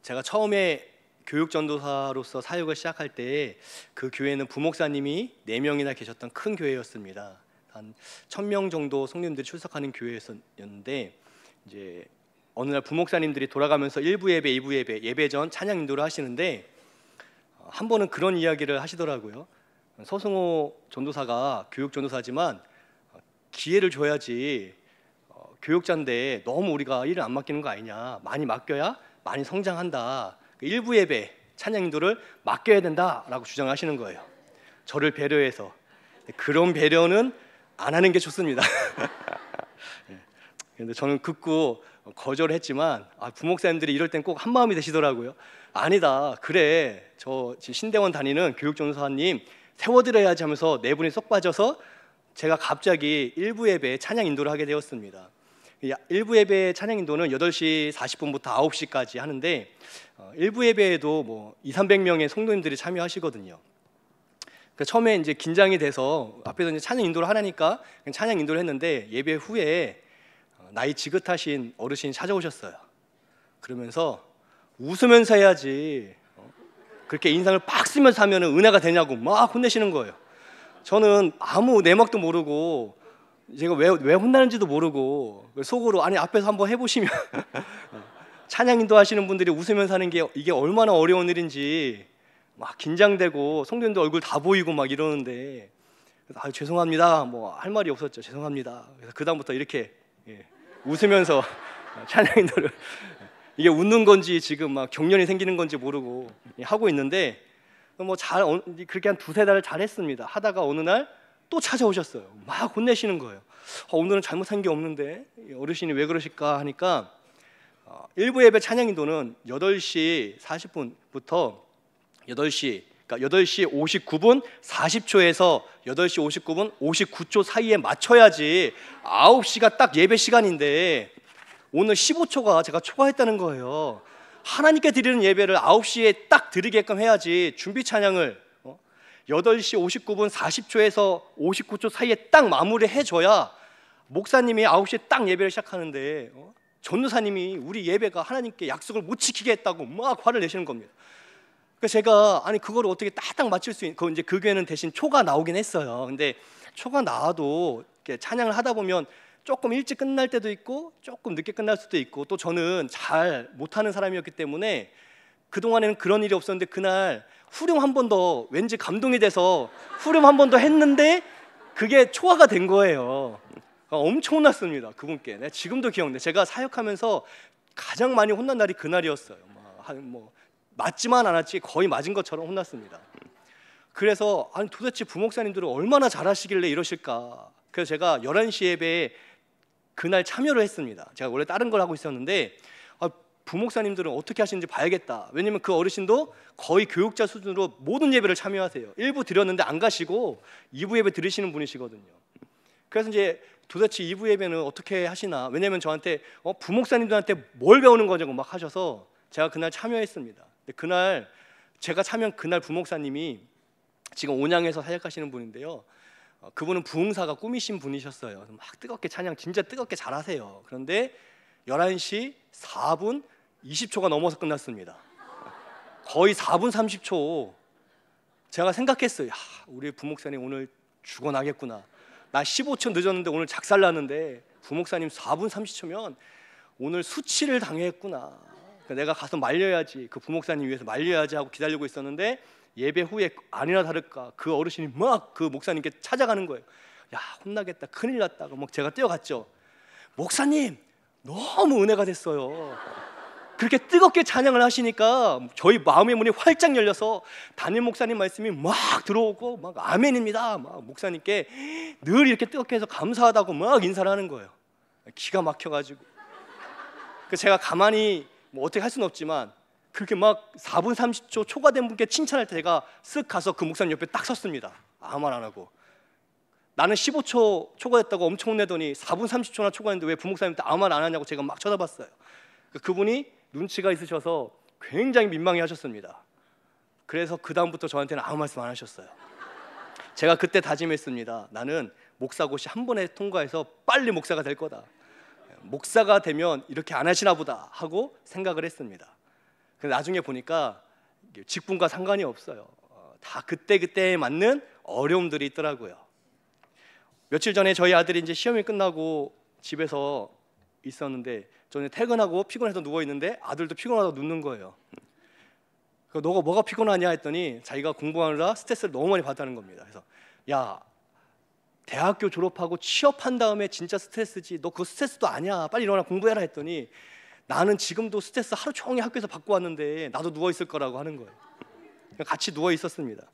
제가 처음에 교육전도사로서 사역을 시작할 때 그 교회는 부목사님이 4명이나 계셨던 큰 교회였습니다. 한 1000명 정도 성도님들이 출석하는 교회였는데, 이제 어느 날 부목사님들이 돌아가면서 1부 예배, 2부 예배, 예배 전 찬양 인도를 하시는데 한 번은 그런 이야기를 하시더라고요. 서승호 전도사가 교육전도사지만 기회를 줘야지, 교육자인데 너무 우리가 일을 안 맡기는 거 아니냐, 많이 맡겨야 많이 성장한다, 1부 예배 찬양 인도를 맡겨야 된다라고 주장하시는 거예요. 저를 배려해서. 그런 배려는 안 하는 게 좋습니다. 그런데 저는 극구 거절했지만 부목사님들이 이럴 땐 꼭 한마음이 되시더라고요. 아니다, 그래, 저 지금 신대원 다니는 교육전도사님 세워드려야지 하면서 네 분이 쏙 빠져서 제가 갑자기 1부 예배 찬양 인도를 하게 되었습니다. 1부 예배 찬양 인도는 8시 40분부터 9시까지 하는데 1부 예배에도 뭐 200~300명의 성도님들이 참여하시거든요. 처음에 이제 긴장이 돼서 앞에서 이제 찬양 인도를 하라니까 찬양 인도를 했는데, 예배 후에 나이 지긋하신 어르신이 찾아오셨어요. 그러면서 웃으면서 해야지, 그렇게 인상을 빡 쓰면서 하면 은혜가 되냐고 막 혼내시는 거예요. 저는 아무 내막도 모르고, 제가 왜 혼나는지도 모르고 속으로 아니 앞에서 한번 해보시면 찬양 인도하시는 분들이 웃으면서 하는 게 이게 얼마나 어려운 일인지 막 긴장되고 성도님들 얼굴 다 보이고 막 이러는데, 죄송합니다, 뭐 할 말이 없었죠. 죄송합니다. 그래서 그 다음부터 이렇게 웃으면서 찬양 인도를 이게 웃는 건지 지금 막 경련이 생기는 건지 모르고 하고 있는데, 뭐 그렇게 한 2~3달을 잘했습니다. 하다가 어느 날 또 찾아오셨어요. 막 혼내시는 거예요. 오늘은 잘못한 게 없는데 어르신이 왜 그러실까 하니까 1부 예배 찬양 인도는 8시 40분부터 8시 59분 40초에서 8시 59분 59초 사이에 맞춰야지 9시가 딱 예배 시간인데, 오늘 15초가 제가 초과했다는 거예요. 하나님께 드리는 예배를 9시에 딱 드리게끔 해야지, 준비 찬양을 8시 59분 40초에서 59초 사이에 딱 마무리해줘야 목사님이 9시에 딱 예배를 시작하는데 전도사님이 우리 예배가 하나님께 약속을 못 지키게 했다고 막 화를 내시는 겁니다. 그래서 제가 그거를 어떻게 딱딱 맞출 수 있는, 이제 그 교회는 대신 초가 나오긴 했어요. 근데 초가 나와도 이렇게 찬양을 하다 보면 조금 일찍 끝날 때도 있고 조금 늦게 끝날 수도 있고, 또 저는 잘 못하는 사람이었기 때문에 그동안에는 그런 일이 없었는데, 그날 후렴 한 번 더 왠지 감동이 돼서 후렴 한 번 더 했는데 그게 초과가 된 거예요. 엄청 혼났습니다, 그분께. 내가 지금도 기억나. 제가 사역하면서 가장 많이 혼난 날이 그날이었어요. 뭐 맞지만 않았지 거의 맞은 것처럼 혼났습니다. 그래서 도대체 부목사님들은 얼마나 잘하시길래 이러실까. 그래서 제가 11시 예배에 그날 참여를 했습니다. 제가 원래 다른 걸 하고 있었는데 부목사님들은 어떻게 하시는지 봐야겠다. 왜냐면 그 어르신도 거의 교육자 수준으로 모든 예배를 참여하세요. 1부 드렸는데 안 가시고 2부 예배 들으시는 분이시거든요. 그래서 이제 도대체 2부 예배는 어떻게 하시나. 왜냐면 저한테 부목사님들한테 뭘 배우는 거냐고 막 하셔서 제가 그날 참여했습니다. 근데 그날 제가 참여한 그날 부목사님이 지금 온양에서 사역하시는 분인데요. 그분은 부흥사가 꿈이신 분이셨어요. 막 뜨겁게 찬양 진짜 뜨겁게 잘하세요. 그런데 11시 4분 20초가 넘어서 끝났습니다. 거의 4분 30초. 제가 생각했어요. 우리 부목사님 오늘 죽어나겠구나. 나 15초 늦었는데 오늘 작살났는데 부목사님 4분 30초면 오늘 수치를 당했구나. 내가 가서 말려야지, 그 부목사님 위해서 말려야지 하고 기다리고 있었는데, 예배 후에 아니나 다를까 그 어르신이 막 그 목사님께 찾아가는 거예요. 야, 혼나겠다, 큰일 났다. 막 제가 뛰어갔죠. 목사님 너무 은혜가 됐어요. 그렇게 뜨겁게 찬양을 하시니까 저희 마음의 문이 활짝 열려서 담임 목사님 말씀이 막 들어오고 막 아멘입니다, 막 목사님께 늘 이렇게 뜨겁게 해서 감사하다고 막 인사를 하는 거예요. 기가 막혀가지고 제가 가만히 뭐 어떻게 할 수는 없지만 그렇게 막 4분 30초 초과된 분께 칭찬할 때 제가 쓱 가서 그 목사님 옆에 딱 섰습니다. 아무 말 안 하고. 나는 15초 초과했다고 엄청 혼내더니 4분 30초나 초과했는데 왜 부목사님한테 아무 말 안 하냐고 제가 막 쳐다봤어요. 그분이 눈치가 있으셔서 굉장히 민망해 하셨습니다. 그래서 그 다음부터 저한테는 아무 말씀 안 하셨어요. 제가 그때 다짐했습니다. 나는 목사고시 한 번에 통과해서 빨리 목사가 될 거다. 목사가 되면 이렇게 안 하시나 보다 하고 생각을 했습니다. 근데 나중에 보니까 직분과 상관이 없어요. 다 그때그때에 맞는 어려움들이 있더라고요. 며칠 전에 저희 아들이 이제 시험이 끝나고 집에서 있었는데 저는 퇴근하고 피곤해서 누워 있는데 아들도 피곤하다고 눕는 거예요. 너가 뭐가 피곤하냐 했더니 자기가 공부하느라 스트레스를 너무 많이 받다는 겁니다. 그래서 야, 대학교 졸업하고 취업한 다음에 진짜 스트레스지. 너 그거 스트레스도 아니야. 빨리 일어나 공부해라 했더니 나는 지금도 스트레스 하루 종일 학교에서 받고 왔는데 나도 누워 있을 거라고 하는 거예요. 같이 누워 있었습니다.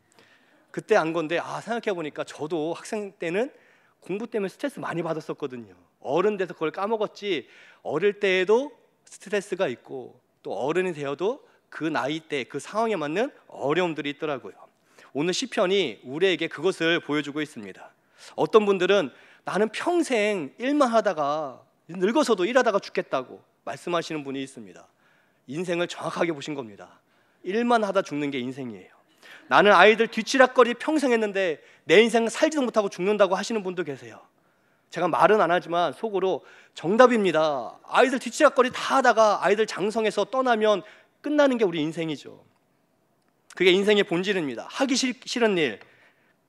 그때 안 건데 생각해 보니까 저도 학생 때는 공부 때문에 스트레스 많이 받았었거든요. 어른 돼서 그걸 까먹었지 어릴 때에도 스트레스가 있고 또 어른이 되어도 그 나이 때 그 상황에 맞는 어려움들이 있더라고요. 오늘 시편이 우리에게 그것을 보여주고 있습니다. 어떤 분들은 나는 평생 일만 하다가 늙어서도 일하다가 죽겠다고 말씀하시는 분이 있습니다. 인생을 정확하게 보신 겁니다. 일만 하다 죽는 게 인생이에요. 나는 아이들 뒤치락거리 평생 했는데 내 인생 살지도 못하고 죽는다고 하시는 분도 계세요. 제가 말은 안 하지만 속으로 정답입니다. 아이들 뒤치락거리 다 하다가 아이들 장성해서 떠나면 끝나는 게 우리 인생이죠. 그게 인생의 본질입니다. 하기 싫은 일,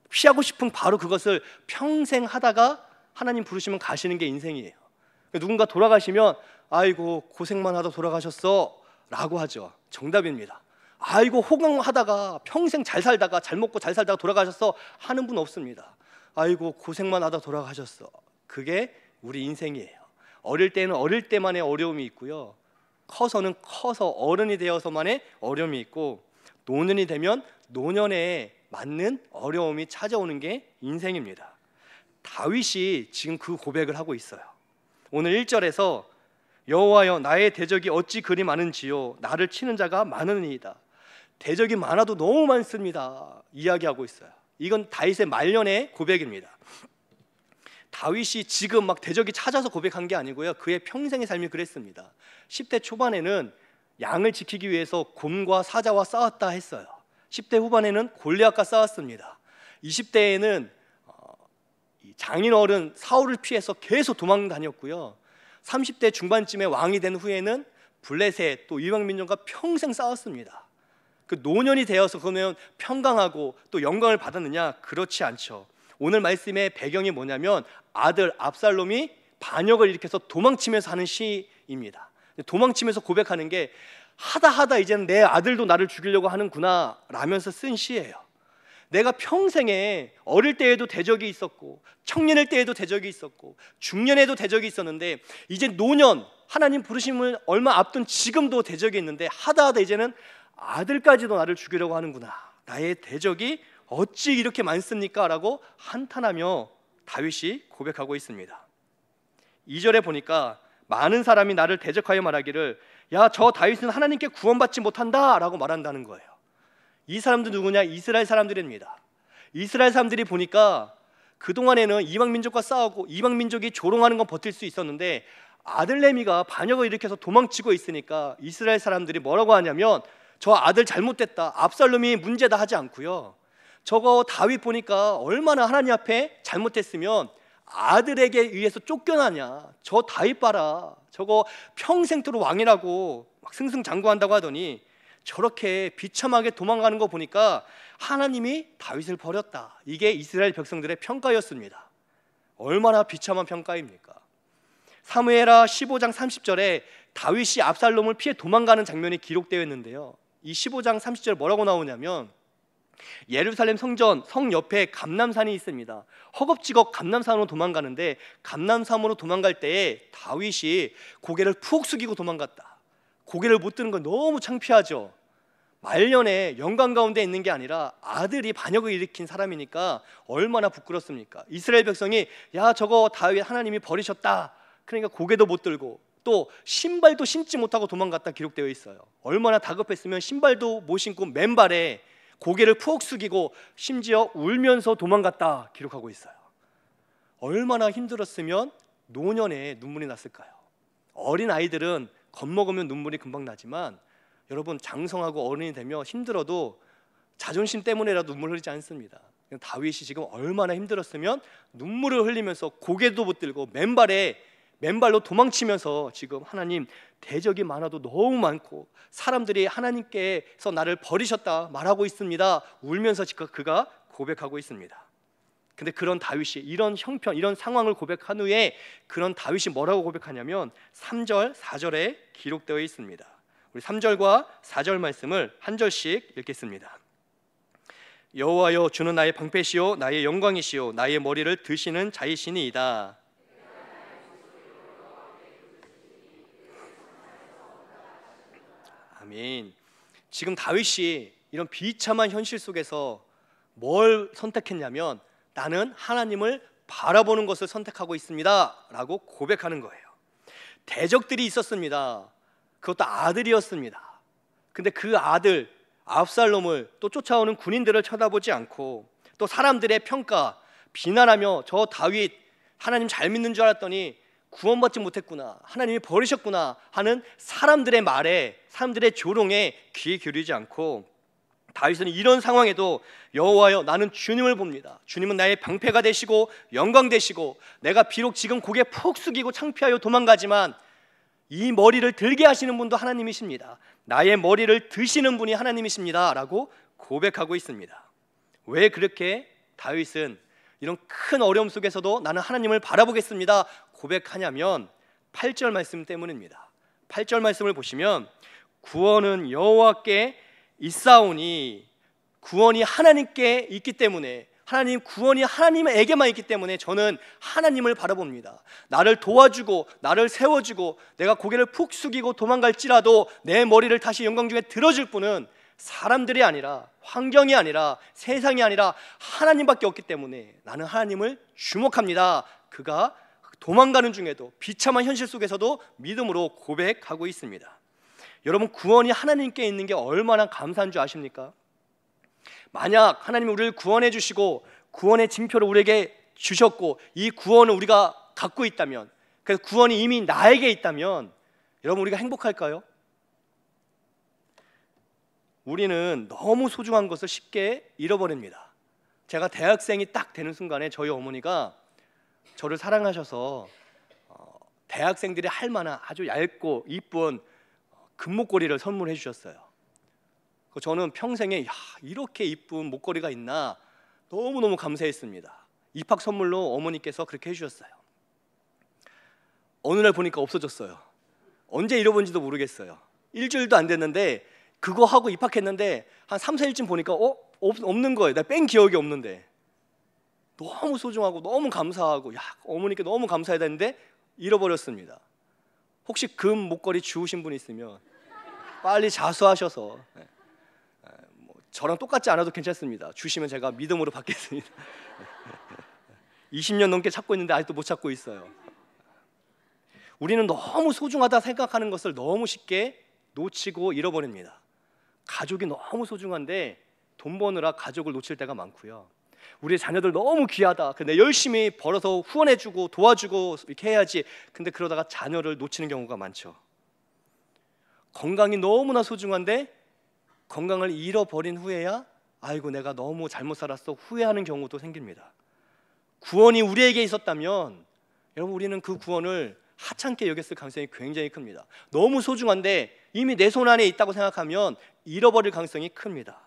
피하고 싶은 바로 그것을 평생 하다가 하나님 부르시면 가시는 게 인생이에요. 누군가 돌아가시면 아이고 고생만 하다 돌아가셨어 라고 하죠. 정답입니다. 아이고 호강하다가 평생 잘 살다가 잘 먹고 잘 살다가 돌아가셨어 하는 분 없습니다. 아이고 고생만 하다 돌아가셨어. 그게 우리 인생이에요. 어릴 때는 어릴 때만의 어려움이 있고요, 커서는 커서 어른이 되어서만의 어려움이 있고, 노년이 되면 노년에 맞는 어려움이 찾아오는 게 인생입니다. 다윗이 지금 그 고백을 하고 있어요. 오늘 1절에서 여호와여 나의 대적이 어찌 그리 많은지요 나를 치는 자가 많으니이다. 대적이 많아도 너무 많습니다 이야기하고 있어요. 이건 다윗의 말년의 고백입니다. 다윗이 지금 막 대적이 찾아서 고백한 게 아니고요, 그의 평생의 삶이 그랬습니다. 10대 초반에는 양을 지키기 위해서 곰과 사자와 싸웠다 했어요. 10대 후반에는 골리앗과 싸웠습니다. 20대에는 장인 어른 사울을 피해서 계속 도망 다녔고요, 30대 중반쯤에 왕이 된 후에는 블레셋 또 이방 민족과 평생 싸웠습니다. 그 노년이 되어서 그러면 평강하고 또 영광을 받았느냐? 그렇지 않죠. 오늘 말씀의 배경이 뭐냐면 아들 압살롬이 반역을 일으켜서 도망치면서 하는 시입니다. 도망치면서 고백하는 게 하다 이제는 내 아들도 나를 죽이려고 하는구나 라면서 쓴 시예요. 내가 평생에 어릴 때에도 대적이 있었고 청년일 때에도 대적이 있었고 중년에도 대적이 있었는데 이제 노년 하나님 부르심을 얼마 앞둔 지금도 대적이 있는데 하다 이제는 아들까지도 나를 죽이려고 하는구나. 나의 대적이 어찌 이렇게 많습니까? 라고 한탄하며 다윗이 고백하고 있습니다. 2절에 보니까 많은 사람이 나를 대적하여 말하기를 야, 저 다윗은 하나님께 구원받지 못한다 라고 말한다는 거예요. 이 사람들 누구냐? 이스라엘 사람들입니다. 이스라엘 사람들이 보니까 그동안에는 이방 민족과 싸우고 이방 민족이 조롱하는 건 버틸 수 있었는데 아들 레미가 반역을 일으켜서 도망치고 있으니까 이스라엘 사람들이 뭐라고 하냐면 저 아들 잘못됐다, 압살롬이 문제다 하지 않고요, 저거 다윗 보니까 얼마나 하나님 앞에 잘못했으면 아들에게 의해서 쫓겨나냐, 저 다윗 봐라, 저거 평생토록 왕이라고 막 승승장구한다고 하더니 저렇게 비참하게 도망가는 거 보니까 하나님이 다윗을 버렸다. 이게 이스라엘 백성들의 평가였습니다. 얼마나 비참한 평가입니까? 사무엘하 15장 30절에 다윗이 압살롬을 피해 도망가는 장면이 기록되어 있는데요, 이 15장 30절 뭐라고 나오냐면 예루살렘 성전 성 옆에 감람산이 있습니다. 허겁지겁 감람산으로 도망가는데 감람산으로 도망갈 때에 다윗이 고개를 푹 숙이고 도망갔다. 고개를 못 드는 건 너무 창피하죠. 말년에 영광 가운데 있는 게 아니라 아들이 반역을 일으킨 사람이니까 얼마나 부끄럽습니까? 이스라엘 백성이 야, 저거 다윗 하나님이 버리셨다. 그러니까 고개도 못 들고 또 신발도 신지 못하고 도망갔다 기록되어 있어요. 얼마나 다급했으면 신발도 못 신고 맨발에 고개를 푹 숙이고 심지어 울면서 도망갔다 기록하고 있어요. 얼마나 힘들었으면 노년에 눈물이 났을까요? 어린 아이들은 겁먹으면 눈물이 금방 나지만 여러분, 장성하고 어른이 되면 힘들어도 자존심 때문에라도 눈물 흘리지 않습니다. 다윗이 지금 얼마나 힘들었으면 눈물을 흘리면서 고개도 못 들고 맨발에 맨발로 도망치면서 지금 하나님 대적이 많아도 너무 많고 사람들이 하나님께서 나를 버리셨다 말하고 있습니다. 울면서 그가 고백하고 있습니다. 근데 그런 다윗이 이런 형편, 이런 상황을 고백한 후에 그런 다윗이 뭐라고 고백하냐면 3절, 4절에 기록되어 있습니다. 우리 3절과 4절 말씀을 한 절씩 읽겠습니다. 여호와여, 주는 나의 방패시요 나의 영광이시요 나의 머리를 드시는 자이시니이다. 아멘. 지금 다윗이 이런 비참한 현실 속에서 뭘 선택했냐면 나는 하나님을 바라보는 것을 선택하고 있습니다 라고 고백하는 거예요. 대적들이 있었습니다. 그것도 아들이었습니다. 근데 그 아들 압살롬을 또 쫓아오는 군인들을 쳐다보지 않고 또 사람들의 평가, 비난하며 저 다윗 하나님 잘 믿는 줄 알았더니 구원받지 못했구나, 하나님이 버리셨구나 하는 사람들의 말에, 사람들의 조롱에 귀 기울이지 않고 다윗은 이런 상황에도 여호와여, 나는 주님을 봅니다. 주님은 나의 방패가 되시고 영광 되시고 내가 비록 지금 고개 푹 숙이고 창피하여 도망가지만 이 머리를 들게 하시는 분도 하나님이십니다. 나의 머리를 드시는 분이 하나님이십니다 라고 고백하고 있습니다. 왜 그렇게 다윗은 이런 큰 어려움 속에서도 나는 하나님을 바라보겠습니다 고백하냐면 8절 말씀 때문입니다. 8절 말씀을 보시면 구원은 여호와께 있사오니, 구원이 하나님께 있기 때문에, 하나님 구원이 하나님에게만 있기 때문에 저는 하나님을 바라봅니다. 나를 도와주고 나를 세워주고 내가 고개를 푹 숙이고 도망갈지라도 내 머리를 다시 영광 중에 들어줄 분은 사람들이 아니라, 환경이 아니라, 세상이 아니라 하나님밖에 없기 때문에 나는 하나님을 주목합니다. 그가 도망가는 중에도 비참한 현실 속에서도 믿음으로 고백하고 있습니다. 여러분, 구원이 하나님께 있는 게 얼마나 감사한 줄 아십니까? 만약 하나님이 우리를 구원해 주시고 구원의 징표를 우리에게 주셨고 이 구원을 우리가 갖고 있다면, 그래서 구원이 이미 나에게 있다면 여러분, 우리가 행복할까요? 우리는 너무 소중한 것을 쉽게 잃어버립니다. 제가 대학생이 딱 되는 순간에 저희 어머니가 저를 사랑하셔서 대학생들이 할 만한 아주 얇고 이쁜 금목걸이를 선물해 주셨어요. 저는 평생에 이렇게 이쁜 목걸이가 있나 너무너무 감사했습니다. 입학 선물로 어머니께서 그렇게 해주셨어요. 어느 날 보니까 없어졌어요. 언제 잃어본지도 모르겠어요. 일주일도 안 됐는데 그거 하고 입학했는데 한 3, 4일쯤 보니까 없는 거예요. 내가 뺀 기억이 없는데 너무 소중하고 너무 감사하고 어머니께 너무 감사해야 되는데 잃어버렸습니다. 혹시 금 목걸이 주우신 분 있으면 빨리 자수하셔서 저랑 똑같지 않아도 괜찮습니다. 주시면 제가 믿음으로 받겠습니다. 20년 넘게 찾고 있는데 아직도 못 찾고 있어요. 우리는 너무 소중하다 생각하는 것을 너무 쉽게 놓치고 잃어버립니다. 가족이 너무 소중한데 돈 버느라 가족을 놓칠 때가 많고요. 우리 자녀들 너무 귀하다, 근데 열심히 벌어서 후원해주고 도와주고 이렇게 해야지, 근데 그러다가 자녀를 놓치는 경우가 많죠. 건강이 너무나 소중한데 건강을 잃어버린 후에야 아이고 내가 너무 잘못 살았어 후회하는 경우도 생깁니다. 구원이 우리에게 있었다면 여러분, 우리는 그 구원을 하찮게 여겼을 가능성이 굉장히 큽니다. 너무 소중한데 이미 내 손 안에 있다고 생각하면 잃어버릴 가능성이 큽니다.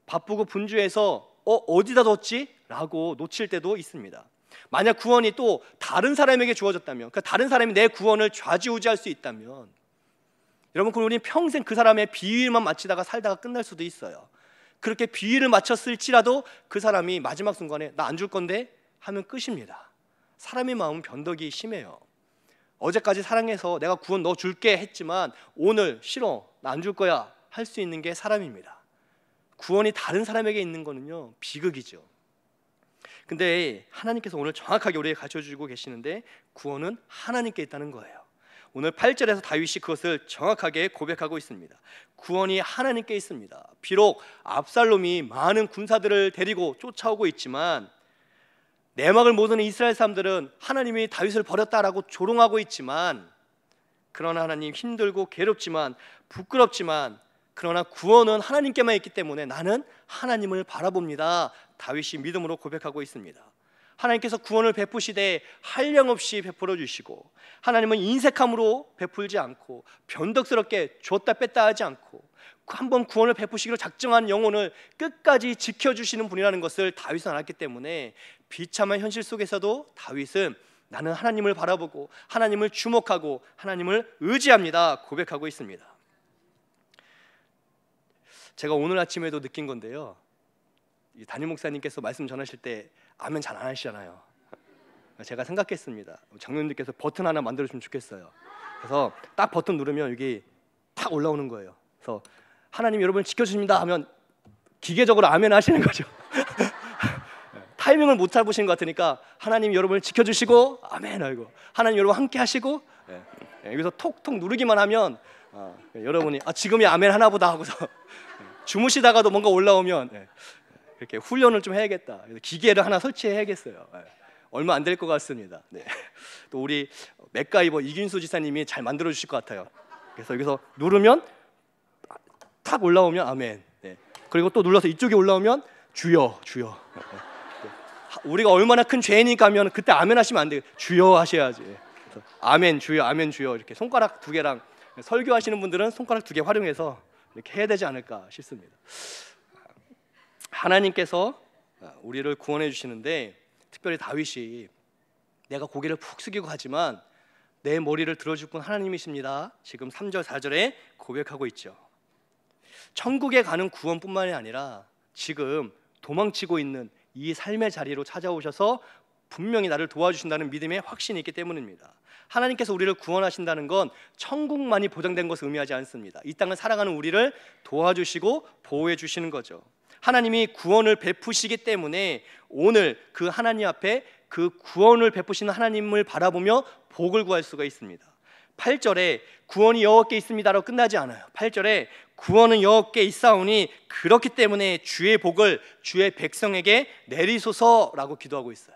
바쁘고 분주해서 어디다 뒀지? 라고 놓칠 때도 있습니다. 만약 구원이 또 다른 사람에게 주어졌다면, 그 다른 사람이 내 구원을 좌지우지할 수 있다면 여러분, 그럼 우리는 평생 그 사람의 비위만 맞추다가 살다가 끝날 수도 있어요. 그렇게 비위를 맞췄을지라도 그 사람이 마지막 순간에 나 안 줄 건데 하면 끝입니다. 사람의 마음은 변덕이 심해요. 어제까지 사랑해서 내가 구원 너 줄게 했지만 오늘 싫어, 나 안 줄 거야 할 수 있는 게 사람입니다. 구원이 다른 사람에게 있는 거는요, 비극이죠. 근데 하나님께서 오늘 정확하게 우리에게 가르쳐주고 계시는데 구원은 하나님께 있다는 거예요. 오늘 8절에서 다윗이 그것을 정확하게 고백하고 있습니다. 구원이 하나님께 있습니다. 비록 압살롬이 많은 군사들을 데리고 쫓아오고 있지만, 내막을 모르는 이스라엘 사람들은 하나님이 다윗을 버렸다라고 조롱하고 있지만, 그러나 하나님 힘들고 괴롭지만 부끄럽지만 그러나 구원은 하나님께만 있기 때문에 나는 하나님을 바라봅니다. 다윗이 믿음으로 고백하고 있습니다. 하나님께서 구원을 베푸시되 한량없이 베풀어 주시고, 하나님은 인색함으로 베풀지 않고 변덕스럽게 줬다 뺐다 하지 않고 한번 구원을 베푸시기로 작정한 영혼을 끝까지 지켜주시는 분이라는 것을 다윗은 알았기 때문에 비참한 현실 속에서도 다윗은 나는 하나님을 바라보고 하나님을 주목하고 하나님을 의지합니다 고백하고 있습니다. 제가 오늘 아침에도 느낀 건데요, 담임 목사님께서 말씀 전하실 때 아멘 잘 안 하시잖아요. 제가 생각했습니다. 장로님들께서 버튼 하나 만들어주면 좋겠어요. 그래서 딱 버튼 누르면 여기 탁 올라오는 거예요. 그래서 하나님 여러분을 지켜주십니다 하면 기계적으로 아멘 하시는 거죠. 타이밍을 못 잡으신 것 같으니까 하나님 여러분을 지켜주시고 아멘 하고, 하나님 여러분 함께 하시고, 여기서 톡톡 누르기만 하면 여러분이 지금이 아멘 하나보다 하고서 주무시다가도 뭔가 올라오면 이렇게 훈련을 좀 해야겠다. 기계를 하나 설치해야겠어요. 얼마 안 될 것 같습니다. 또 우리 맥가이버 이균수 지사님이 잘 만들어 주실 것 같아요. 그래서 여기서 누르면 탁 올라오면 아멘. 그리고 또 눌러서 이쪽에 올라오면 주여 주여. 우리가 얼마나 큰 죄인이니까 하면 그때 아멘 하시면 안 돼요. 주여 하셔야지. 그래서 아멘 주여 아멘 주여 이렇게 손가락 2개랑, 설교하시는 분들은 손가락 2개 활용해서 이렇게 해야 되지 않을까 싶습니다. 하나님께서 우리를 구원해 주시는데, 특별히 다윗이 내가 고개를 푹 숙이고 가지만 내 머리를 들어줄 분 하나님이십니다, 지금 3절 4절에 고백하고 있죠. 천국에 가는 구원뿐만이 아니라 지금 도망치고 있는 이 삶의 자리로 찾아오셔서 분명히 나를 도와주신다는 믿음의 확신이 있기 때문입니다. 하나님께서 우리를 구원하신다는 건 천국만이 보장된 것을 의미하지 않습니다. 이 땅을 살아가는 우리를 도와주시고 보호해 주시는 거죠. 하나님이 구원을 베푸시기 때문에 오늘 그 하나님 앞에 그 구원을 베푸시는 하나님을 바라보며 복을 구할 수가 있습니다. 8절에 구원이 여호와께 있습니다라고 끝나지 않아요. 8절에 구원은 여호와께 있사오니 그렇기 때문에 주의 복을 주의 백성에게 내리소서라고 기도하고 있어요.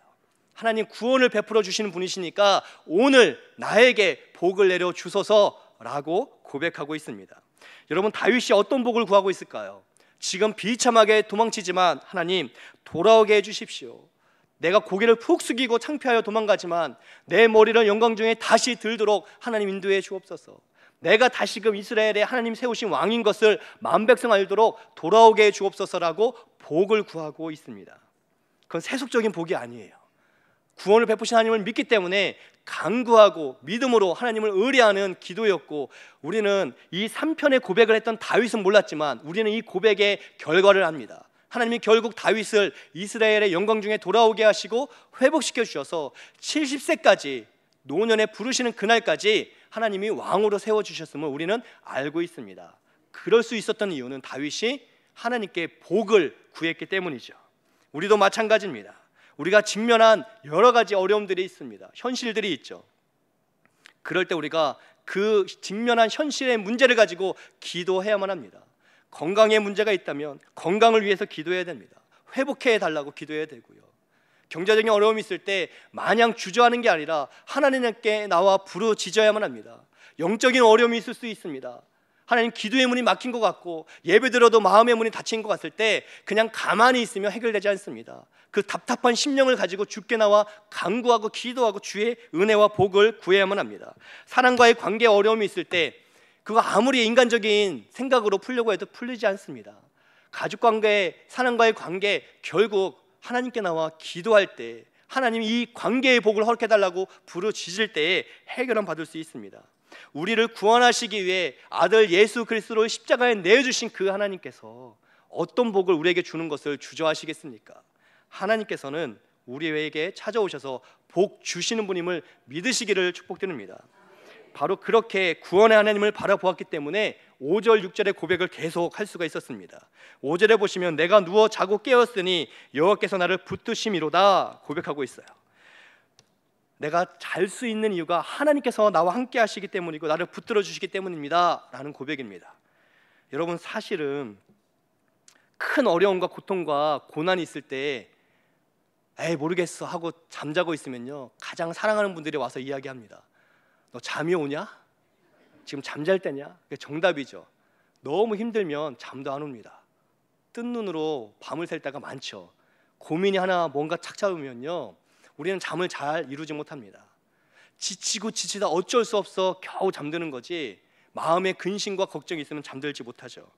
하나님 구원을 베풀어 주시는 분이시니까 오늘 나에게 복을 내려 주소서라고 고백하고 있습니다. 여러분, 다윗이 어떤 복을 구하고 있을까요? 지금 비참하게 도망치지만 하나님 돌아오게 해주십시오. 내가 고개를 푹 숙이고 창피하여 도망가지만 내 머리를 영광 중에 다시 들도록 하나님 인도해 주옵소서. 내가 다시금 이스라엘에 하나님 세우신 왕인 것을 만백성 알도록 돌아오게 해 주옵소서라고 복을 구하고 있습니다. 그건 세속적인 복이 아니에요. 구원을 베푸신 하나님을 믿기 때문에 간구하고 믿음으로 하나님을 의뢰하는 기도였고, 우리는 이 3편의 고백을 했던 다윗은 몰랐지만 우리는 이 고백의 결과를 압니다. 하나님이 결국 다윗을 이스라엘의 영광 중에 돌아오게 하시고 회복시켜 주셔서 70세까지 노년에 부르시는 그날까지 하나님이 왕으로 세워주셨음을 우리는 알고 있습니다. 그럴 수 있었던 이유는 다윗이 하나님께 복을 구했기 때문이죠. 우리도 마찬가지입니다. 우리가 직면한 여러 가지 어려움들이 있습니다. 현실들이 있죠. 그럴 때 우리가 그 직면한 현실의 문제를 가지고 기도해야만 합니다. 건강에 문제가 있다면 건강을 위해서 기도해야 됩니다. 회복해 달라고 기도해야 되고요. 경제적인 어려움이 있을 때 마냥 주저하는 게 아니라 하나님께 나와 부르짖어야만 합니다. 영적인 어려움이 있을 수 있습니다. 하나님 기도의 문이 막힌 것 같고 예배 들어도 마음의 문이 닫힌 것 같을 때 그냥 가만히 있으면 해결되지 않습니다. 그 답답한 심령을 가지고 주께 나와 간구하고 기도하고 주의 은혜와 복을 구해야만 합니다. 사람과의 관계에 어려움이 있을 때 그거 아무리 인간적인 생각으로 풀려고 해도 풀리지 않습니다. 가족관계, 사람과의 관계, 결국 하나님께 나와 기도할 때 하나님이 이 관계의 복을 허락해달라고 부르짖을 때에 해결은 받을 수 있습니다. 우리를 구원하시기 위해 아들 예수 그리스도를 십자가에 내주신 그 하나님께서 어떤 복을 우리에게 주는 것을 주저하시겠습니까? 하나님께서는 우리에게 찾아오셔서 복 주시는 분임을 믿으시기를 축복드립니다. 바로 그렇게 구원의 하나님을 바라보았기 때문에 5절 6절의 고백을 계속 할 수가 있었습니다. 5절에 보시면 내가 누워 자고 깨었으니 여호와께서 나를 붙드심이로다 고백하고 있어요. 내가 잘 수 있는 이유가 하나님께서 나와 함께 하시기 때문이고 나를 붙들어 주시기 때문입니다 라는 고백입니다. 여러분, 사실은 큰 어려움과 고통과 고난이 있을 때 에이 모르겠어 하고 잠자고 있으면요, 가장 사랑하는 분들이 와서 이야기합니다. 너 잠이 오냐? 지금 잠잘 때냐? 그게 정답이죠. 너무 힘들면 잠도 안 옵니다. 뜬 눈으로 밤을 샐 때가 많죠. 고민이 하나 뭔가 착 잡으면요, 우리는 잠을 잘 이루지 못합니다. 지치고 지치다 어쩔 수 없어 겨우 잠드는 거지 마음에 근심과 걱정이 있으면 잠들지 못하죠.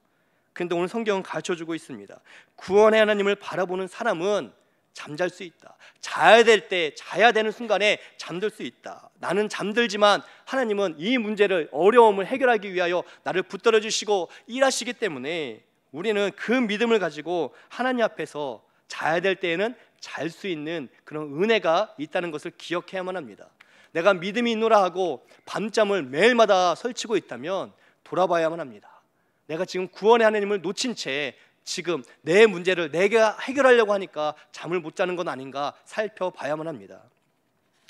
그런데 오늘 성경은 가르쳐주고 있습니다. 구원의 하나님을 바라보는 사람은 잠잘 수 있다. 자야 될 때, 자야 되는 순간에 잠들 수 있다. 나는 잠들지만 하나님은 이 문제를, 어려움을 해결하기 위하여 나를 붙들어 주시고 일하시기 때문에 우리는 그 믿음을 가지고 하나님 앞에서 자야 될 때에는 잘 수 있는 그런 은혜가 있다는 것을 기억해야만 합니다. 내가 믿음이 있노라 하고 밤잠을 매일마다 설치고 있다면 돌아봐야만 합니다. 내가 지금 구원의 하나님을 놓친 채 지금 내 문제를 내가 해결하려고 하니까 잠을 못 자는 건 아닌가 살펴봐야만 합니다.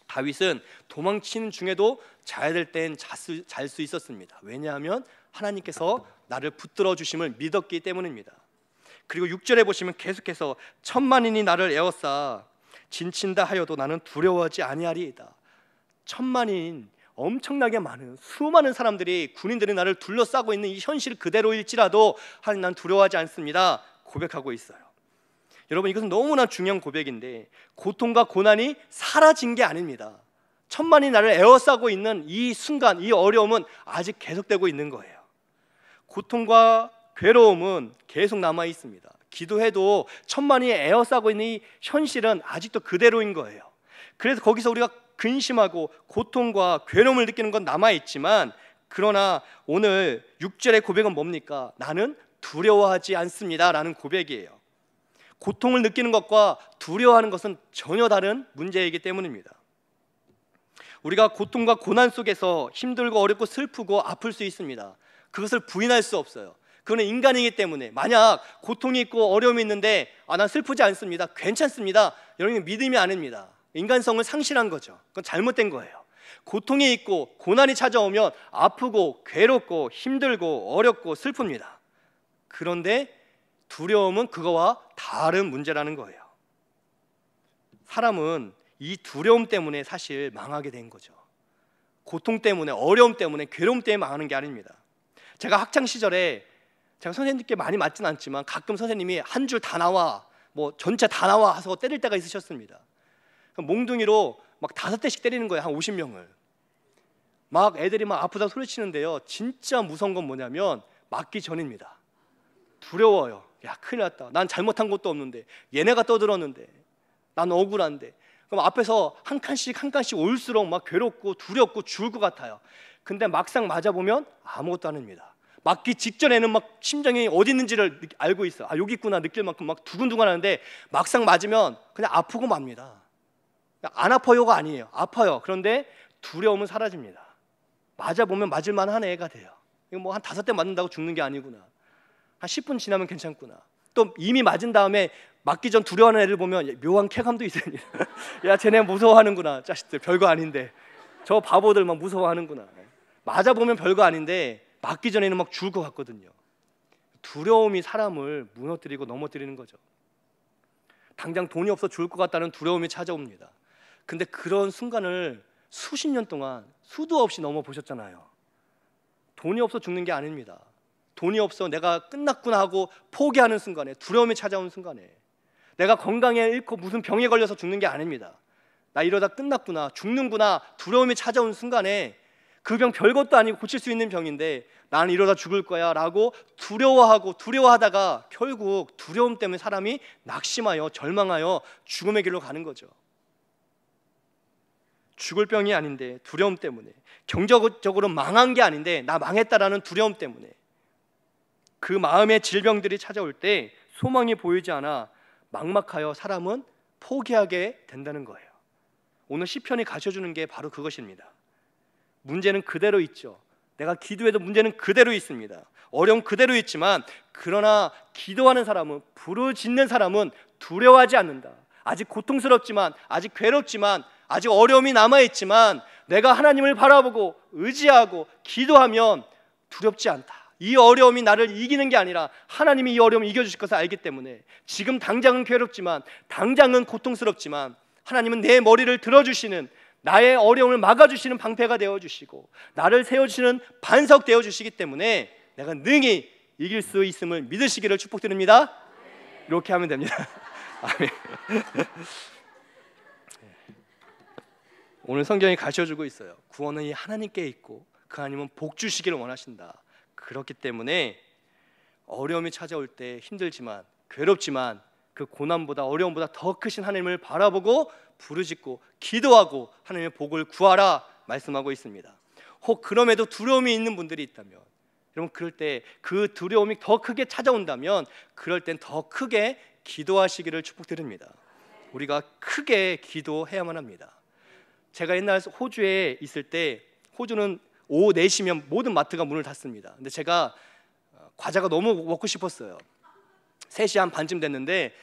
다윗은 도망치는 중에도 자야 될 땐 잘 수 있었습니다. 왜냐하면 하나님께서 나를 붙들어 주심을 믿었기 때문입니다. 그리고 6절에 보시면 계속해서 천만인이 나를 에워싸 진친다 하여도 나는 두려워하지 아니하리이다. 천만인, 엄청나게 많은 수많은 사람들이, 군인들이 나를 둘러싸고 있는 이 현실 그대로일지라도 하나님, 난 두려워하지 않습니다 고백하고 있어요. 여러분, 이것은 너무나 중요한 고백인데 고통과 고난이 사라진 게 아닙니다. 천만이 나를 에워싸고 있는 이 순간, 이 어려움은 아직 계속되고 있는 거예요. 고통과 괴로움은 계속 남아 있습니다. 기도해도 천만이 에워싸고 있는 이 현실은 아직도 그대로인 거예요. 그래서 거기서 우리가 근심하고 고통과 괴로움을 느끼는 건 남아있지만, 그러나 오늘 6절의 고백은 뭡니까? 나는 두려워하지 않습니다 라는 고백이에요. 고통을 느끼는 것과 두려워하는 것은 전혀 다른 문제이기 때문입니다. 우리가 고통과 고난 속에서 힘들고 어렵고 슬프고 아플 수 있습니다. 그것을 부인할 수 없어요. 그건 인간이기 때문에. 만약 고통이 있고 어려움이 있는데 난 슬프지 않습니다, 괜찮습니다, 여러분, 믿음이 아닙니다. 인간성을 상실한 거죠. 그건 잘못된 거예요. 고통이 있고 고난이 찾아오면 아프고 괴롭고 힘들고 어렵고 슬픕니다. 그런데 두려움은 그거와 다른 문제라는 거예요. 사람은 이 두려움 때문에 사실 망하게 된 거죠. 고통 때문에, 어려움 때문에, 괴로움 때문에 망하는 게 아닙니다. 제가 학창 시절에 제가 선생님께 많이 맞진 않지만 가끔 선생님이 한 줄 다 나와, 뭐 전체 다 나와 하서 때릴 때가 있으셨습니다. 몽둥이로 막 5대씩 때리는 거예요. 한 50명을. 막 애들이 막 아프다 소리치는데요, 진짜 무서운 건 뭐냐면 맞기 전입니다. 두려워요. 야, 큰일 났다. 난 잘못한 것도 없는데, 얘네가 떠들었는데, 난 억울한데. 그럼 앞에서 한 칸씩 한 칸씩 올수록 막 괴롭고 두렵고 죽을 것 같아요. 근데 막상 맞아보면 아무것도 아닙니다. 맞기 직전에는 막 심장이 어디 있는지를 알고 있어요. 아, 여기 있구나 느낄 만큼 막 두근두근 하는데 막상 맞으면 그냥 아프고 맙니다. 안 아파요가 아니에요. 아파요. 그런데 두려움은 사라집니다. 맞아보면 맞을만 한 애가 돼요. 이거 뭐 한 5대 맞는다고 죽는 게 아니구나. 한 10분 지나면 괜찮구나. 또 이미 맞은 다음에 맞기 전 두려워하는 애를 보면 묘한 쾌감도 있어요. 야, 쟤네 무서워하는구나. 자식들 별거 아닌데. 저 바보들 막 무서워하는구나. 맞아보면 별거 아닌데 맞기 전에는 막 죽을 것 같거든요. 두려움이 사람을 무너뜨리고 넘어뜨리는 거죠. 당장 돈이 없어 죽을 것 같다는 두려움이 찾아옵니다. 근데 그런 순간을 수십 년 동안 수도 없이 넘어보셨잖아요. 돈이 없어 죽는 게 아닙니다. 돈이 없어 내가 끝났구나 하고 포기하는 순간에, 두려움이 찾아오는 순간에, 내가 건강에 잃고 무슨 병에 걸려서 죽는 게 아닙니다. 나 이러다 끝났구나, 죽는구나, 두려움이 찾아오는 순간에 그 병 별것도 아니고 고칠 수 있는 병인데 나는 이러다 죽을 거야 라고 두려워하다가 결국 두려움 때문에 사람이 낙심하여 절망하여 죽음의 길로 가는 거죠. 죽을 병이 아닌데 두려움 때문에, 경제적으로 망한 게 아닌데 나 망했다라는 두려움 때문에, 그 마음의 질병들이 찾아올 때 소망이 보이지 않아 막막하여 사람은 포기하게 된다는 거예요. 오늘 시편이 가르쳐주는 게 바로 그것입니다. 문제는 그대로 있죠. 내가 기도해도 문제는 그대로 있습니다. 어려움 그대로 있지만, 그러나 기도하는 사람은, 부르짖는 사람은 두려워하지 않는다. 아직 고통스럽지만, 아직 괴롭지만, 아직 어려움이 남아있지만 내가 하나님을 바라보고 의지하고 기도하면 두렵지 않다. 이 어려움이 나를 이기는 게 아니라 하나님이 이 어려움을 이겨주실 것을 알기 때문에, 지금 당장은 괴롭지만, 당장은 고통스럽지만 하나님은 내 머리를 들어주시는, 나의 어려움을 막아주시는 방패가 되어주시고 나를 세워주시는 반석 되어주시기 때문에 내가 능히 이길 수 있음을 믿으시기를 축복드립니다. 이렇게 하면 됩니다. 아멘. 오늘 성경이 가르쳐주고 있어요. 구원은 이 하나님께 있고 그 하나님은 복 주시기를 원하신다. 그렇기 때문에 어려움이 찾아올 때 힘들지만 괴롭지만 그 고난보다 어려움보다 더 크신 하나님을 바라보고 부르짖고 기도하고 하나님의 복을 구하라 말씀하고 있습니다. 혹 그럼에도 두려움이 있는 분들이 있다면, 여러분 그럴 때 그 두려움이 더 크게 찾아온다면 그럴 땐 더 크게 기도하시기를 축복드립니다. 우리가 크게 기도해야만 합니다. 제가 옛날 호주에 있을 때, 호주는 오후 4시면 모든 마트가 문을 닫습니다. 근데 제가 과자가 너무 먹고 싶었어요. 3시 한 반쯤 됐는데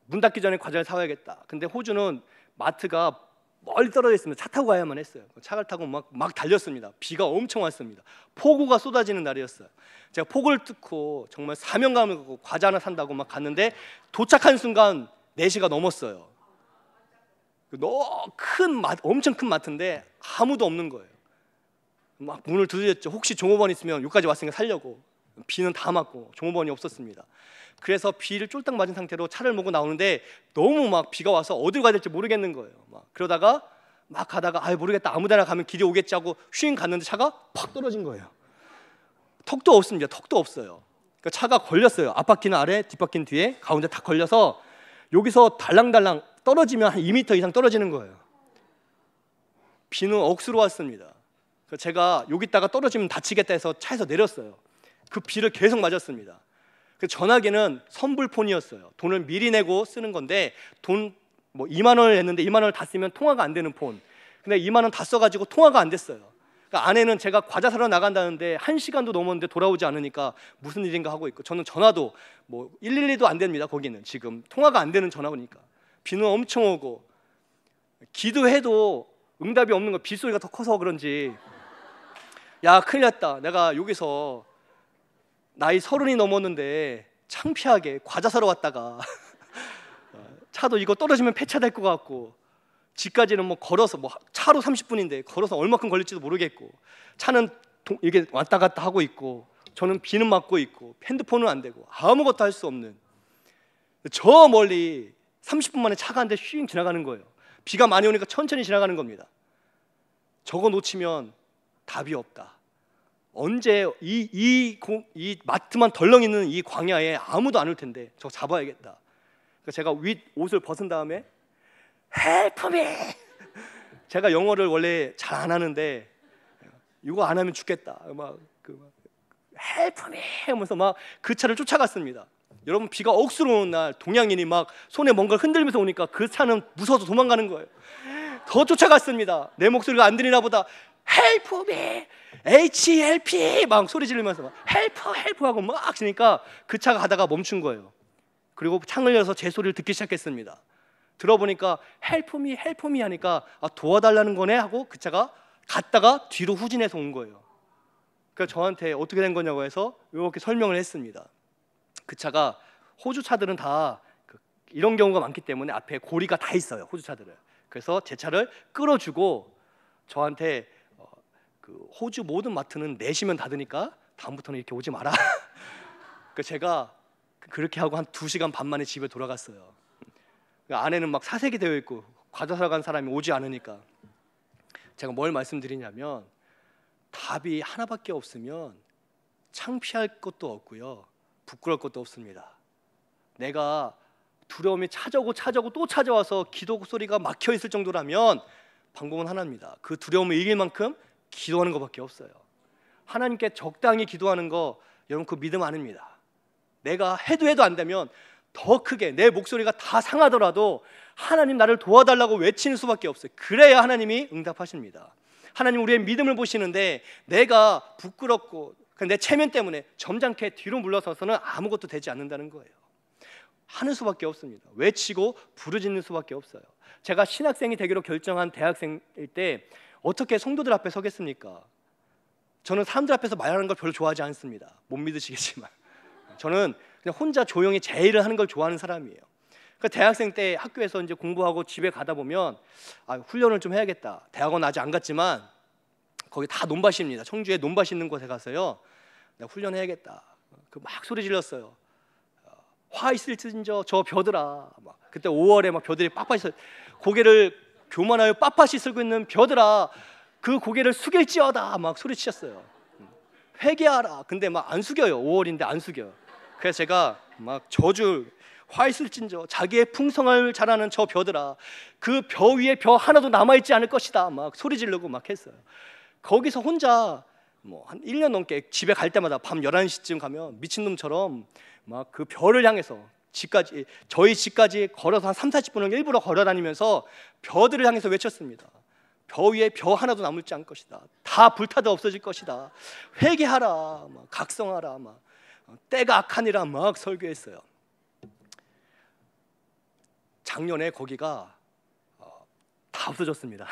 문 닫기 전에 과자를 사와야겠다. 근데 호주는 마트가 멀리 떨어져 있습니다. 차 타고 가야만 했어요. 차를 타고 막 달렸습니다. 비가 엄청 왔습니다. 폭우가 쏟아지는 날이었어요. 제가 폭우를 뚫고 정말 사명감을 갖고 과자 하나 산다고 막 갔는데 도착한 순간 4시가 넘었어요. 엄청 큰 마트인데 아무도 없는 거예요. 막 문을 두드렸죠. 혹시 종업원 있으면 여기까지 왔으니까 살려고. 비는 다 맞고 종업원이 없었습니다. 그래서 비를 쫄딱 맞은 상태로 차를 몰고 나오는데 너무 막 비가 와서 어디로 가야 될지 모르겠는 거예요. 그러다가 막 가다가 모르겠다, 아무데나 가면 길이 오겠지 하고 쉬잉 갔는데 차가 팍 떨어진 거예요. 턱도 없습니다. 턱도 없어요. 그러니까 차가 걸렸어요. 앞바퀴는 아래, 뒷바퀴는 뒤에, 가운데 다 걸려서 여기서 달랑달랑 떨어지면 한 2m 이상 떨어지는 거예요. 비는 억수로 왔습니다. 제가 여기다가 떨어지면 다치겠다 해서 차에서 내렸어요. 그 비를 계속 맞았습니다. 그 전화기는 선불폰이었어요. 돈을 미리 내고 쓰는 건데 돈 2만 원을 냈는데 2만 원을 다 쓰면 통화가 안 되는 폰. 근데 2만 원 다 써가지고 통화가 안 됐어요. 그러니까 아내는 제가 과자 사러 나간다는데 1시간도 넘었는데 돌아오지 않으니까 무슨 일인가 하고 있고, 저는 전화도 112도 안 됩니다. 거기는 지금 통화가 안 되는 전화니까. 비는 엄청 오고 기도해도 응답이 없는 거, 빗소리가 더 커서 그런지 야 큰일 났다. 내가 여기서 나이 30이 넘었는데 창피하게 과자 사러 왔다가 차도 이거 떨어지면 폐차될 것 같고, 집까지는 걸어서 차로 30분인데 걸어서 얼마큼 걸릴지도 모르겠고, 차는 이게 왔다 갔다 하고 있고, 저는 비는 맞고 있고, 핸드폰은 안 되고 아무것도 할 수 없는, 저 멀리 30분 만에 차가 한 대 휘잉 지나가는 거예요. 비가 많이 오니까 천천히 지나가는 겁니다. 저거 놓치면 답이 없다. 언제 이 마트만 덜렁 있는 이 광야에 아무도 안 올 텐데 저거 잡아야겠다. 그러니까 제가 윗 옷을 벗은 다음에 Help me! 제가 영어를 원래 잘 안 하는데 이거 안 하면 죽겠다. Help me! 하면서 막 그 차를 쫓아갔습니다. 여러분, 비가 억수로 오는 날 동양인이 막 손에 뭔가를 흔들면서 오니까 그 차는 무서워서 도망가는 거예요. 더 쫓아갔습니다. 내 목소리가 안 들리나 보다. Help me! H-E-L-P! 막 소리 지르면서 막 help 하고 막 치니까 그 차가 가다가 멈춘 거예요. 그리고 창을 열어서 제 소리를 듣기 시작했습니다. 들어보니까 help me 하니까 도와달라는 거네 하고 그 차가 갔다가 뒤로 후진해서 온 거예요. 그래서 저한테 어떻게 된 거냐고 해서 이렇게 설명을 했습니다. 그 차가, 호주 차들은 다 이런 경우가 많기 때문에 앞에 고리가 다 있어요, 호주 차들은. 그래서 제 차를 끌어주고 저한테 호주 모든 마트는 4시면 닫으니까 다음부터는 이렇게 오지 마라. 그래서 제가 그렇게 하고 한 2시간 반 만에 집에 돌아갔어요. 안에는 막 사색이 되어 있고 과자 사러 간 사람이 오지 않으니까. 제가 뭘 말씀드리냐면, 답이 하나밖에 없으면 창피할 것도 없고요, 부끄러울 것도 없습니다. 내가 두려움이 찾아오고 또 찾아와서 기도 소리가 막혀 있을 정도라면 방법은 하나입니다. 그 두려움을 이길 만큼 기도하는 것밖에 없어요. 하나님께 적당히 기도하는 거, 여러분 그 믿음 아닙니다. 내가 해도 안 되면 더 크게 내 목소리가 다 상하더라도 하나님 나를 도와달라고 외치는 수밖에 없어요. 그래야 하나님이 응답하십니다. 하나님 우리의 믿음을 보시는데 내가 부끄럽고 내 체면 때문에 점잖게 뒤로 물러서서는 아무것도 되지 않는다는 거예요. 하는 수밖에 없습니다. 외치고 부르짖는 수밖에 없어요. 제가 신학생이 되기로 결정한 대학생일 때 어떻게 성도들 앞에 서겠습니까? 저는 사람들 앞에서 말하는 걸 별로 좋아하지 않습니다. 못 믿으시겠지만 저는 그냥 혼자 조용히 제 일을 하는 걸 좋아하는 사람이에요. 그러니까 대학생 때 학교에서 이제 공부하고 집에 가다 보면 훈련을 좀 해야겠다. 대학원 아직 안 갔지만 거기 다 논밭입니다. 청주에 논밭 있는 곳에 가서요, 내가 훈련해야겠다. 막 소리 질렀어요. 화 있을진저 저 벼들아. 그때 5월에 막 벼들이 빡빡이 고개를 교만하여 빳빳이 쓸고 있는 벼들아 그 고개를 숙일지어다 막 소리치셨어요. 회개하라. 근데 막 안 숙여요. 5월인데 안 숙여요. 그래서 제가 막 저주 화 있을진저 자기의 풍성함을 자라는 저 벼들아 그 벼 위에 벼 하나도 남아있지 않을 것이다 막 소리 지르고 막 했어요. 거기서 혼자 뭐 한 1년 넘게 집에 갈 때마다 밤 11시쯤 가면 미친놈처럼 막 그 벼를 향해서 집까지 저희 집까지 걸어서 한 30-40분을 일부러 걸어다니면서 벼들을 향해서 외쳤습니다. 벼 위에 벼 하나도 남을지 않을 것이다. 다 불타도 없어질 것이다. 회개하라. 막 각성하라. 막 때가 악하니라 막 설교했어요. 작년에 거기가 다 없어졌습니다.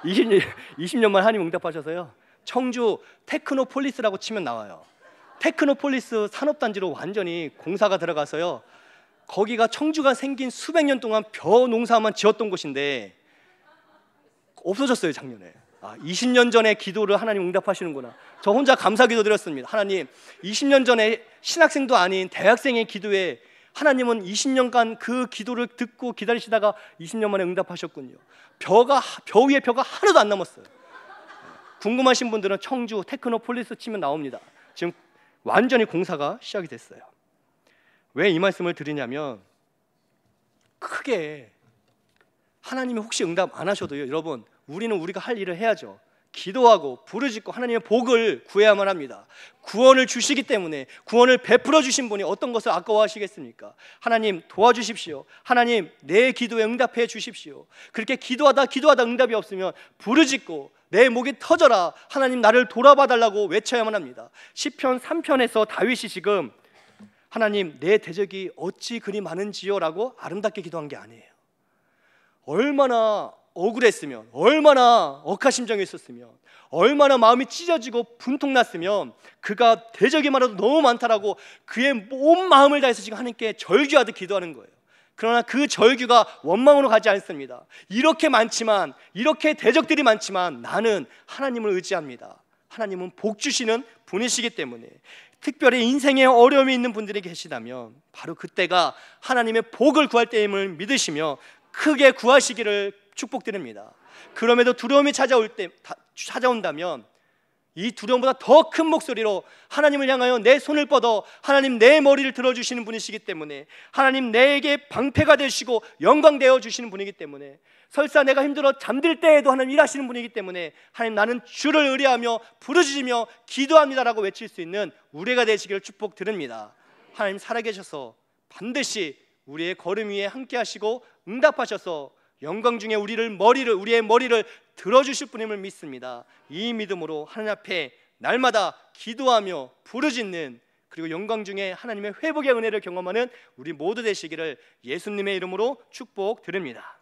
20년만 하나님 응답하셔서요. 청주 테크노폴리스라고 치면 나와요. 테크노폴리스 산업단지로 완전히 공사가 들어가서요. 거기가 청주가 생긴 수백 년 동안 벼 농사만 지었던 곳인데 없어졌어요. 작년에. 20년 전에 기도를 하나님 응답하시는구나. 저 혼자 감사기도 드렸습니다. 하나님 20년 전에 신학생도 아닌 대학생의 기도에 하나님은 20년간 그 기도를 듣고 기다리시다가 20년 만에 응답하셨군요. 벼 위에 벼가 하나도 안 남았어요. 궁금하신 분들은 청주 테크노폴리스 치면 나옵니다. 지금 완전히 공사가 시작이 됐어요. 왜 이 말씀을 드리냐면 크게 하나님이 혹시 응답 안 하셔도요, 여러분 우리는 우리가 할 일을 해야죠. 기도하고 부르짖고 하나님의 복을 구해야만 합니다. 구원을 주시기 때문에 구원을 베풀어 주신 분이 어떤 것을 아까워하시겠습니까? 하나님 도와주십시오. 하나님 내 기도에 응답해 주십시오. 그렇게 기도하다 응답이 없으면 부르짖고 내 목이 터져라 하나님 나를 돌아봐 달라고 외쳐야만 합니다. 시편 3편에서 다윗이 지금 하나님 내 대적이 어찌 그리 많은지요 라고 아름답게 기도한 게 아니에요. 얼마나 억울했으면, 얼마나 억하심정이 있었으면, 얼마나 마음이 찢어지고 분통났으면 그가 대적이 많아도 너무 많다라고 그의 온 마음을 다해서 지금 하나님께 절규하듯 기도하는 거예요. 그러나 그 절규가 원망으로 가지 않습니다. 이렇게 많지만, 이렇게 대적들이 많지만 나는 하나님을 의지합니다. 하나님은 복 주시는 분이시기 때문에 특별히 인생에 어려움이 있는 분들이 계시다면 바로 그때가 하나님의 복을 구할 때임을 믿으시며 크게 구하시기를 축복드립니다. 그럼에도 두려움이 찾아온다면 이 두려움보다 더 큰 목소리로 하나님을 향하여 내 손을 뻗어 하나님 내 머리를 들어주시는 분이시기 때문에 하나님 내게 방패가 되시고 영광되어 주시는 분이기 때문에 설사 내가 힘들어 잠들 때에도 하나님 일하시는 분이기 때문에 하나님 나는 주를 의뢰하며 부르짖으며 기도합니다라고 외칠 수 있는 우리가 되시기를 축복드립니다. 하나님 살아계셔서 반드시 우리의 걸음 위에 함께 하시고 응답하셔서 영광 중에 우리의 머리를 들어주실 분임을 믿습니다. 이 믿음으로 하나님 앞에 날마다 기도하며 부르짖는 그리고 영광 중에 하나님의 회복의 은혜를 경험하는 우리 모두 되시기를 예수님의 이름으로 축복드립니다.